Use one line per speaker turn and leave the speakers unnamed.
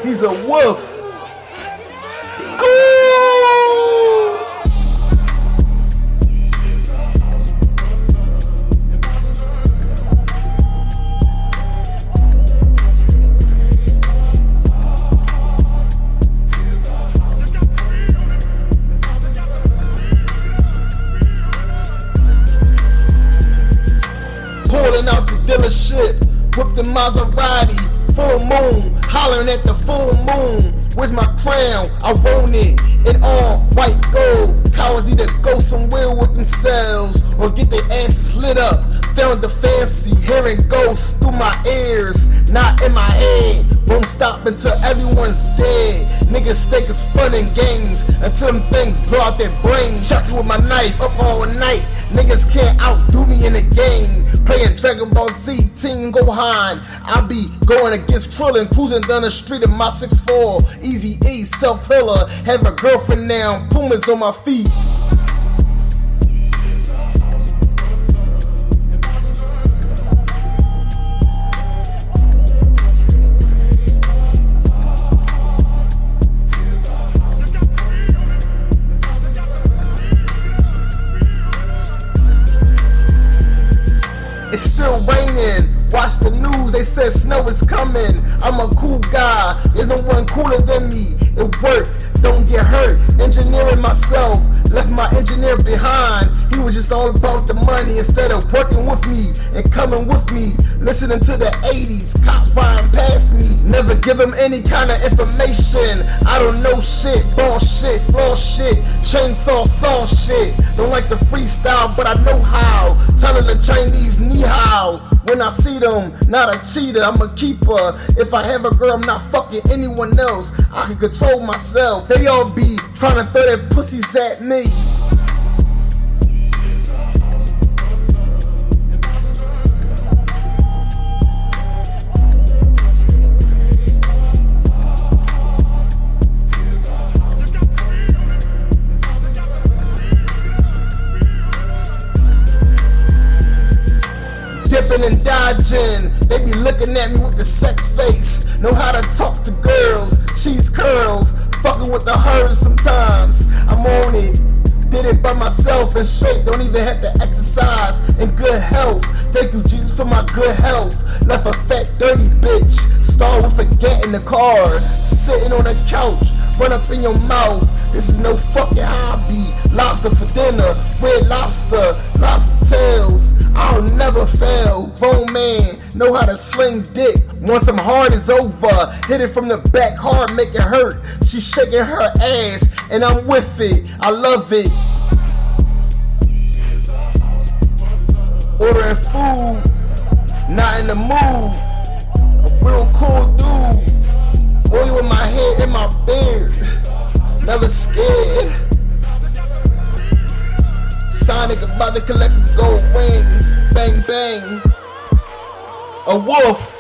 He's a wolf. Pulling out the dealership, whip the Maserati, full moon, hollering at the full moon. Where's my crown? I want it in all white gold. Cowards need to go somewhere with themselves or get their asses lit up. Found the fancy, hearing ghosts through my ears, not in my head. Won't stop until everyone's dead. Niggas think it's fun and games until them things blow out their brains. Chuck you with my knife up all night. Niggas can't outdo me in the game. Playing Dragon Ball Z, Team Gohan. I be going against Krillin, cruising down the street in my 6'4". Easy E, self-healer. Have a girlfriend now, Pumas on my feet. It's still raining, watch the news, they said snow is coming. I'm a cool guy, there's no one cooler than me. It worked, don't get hurt, engineering myself. Left my engineer behind, he was just all about the money. Instead of working with me and coming with me, listening to the 80s, cops flying past me. Never give him any kind of information. I don't know shit, ball shit, flaw shit, chainsaw saw shit. Don't like the freestyle, but I know how. Telling the Chinese ni hao. When I see them, not a cheater, I'm a keeper. If I have a girl, I'm not fucking anyone else. I can control myself. They all be trying to throw their pussies at me. Dipping and dodging, they be looking at me with the sex face. Know how to talk to girls, cheese curls, fucking with the hers sometimes. I'm on it, did it by myself in shape, don't even have to exercise. In good health, thank you Jesus for my good health. Left a fat dirty bitch, start with a gat in the car. Sitting on the couch, run up in your mouth. This is no fucking hobby. Lobster for dinner, red lobster, lobster tails. I'll never fail. Grown man, know how to sling dick. Once I'm hard is over, hit it from the back hard, make it hurt. She shaking her ass, and I'm with it. I love it. Ordering food, not in the mood. A real cool dude. Oil in my hair and my beard. Never scared. Sonic about to collect some gold wings. Bang bang. A wolf.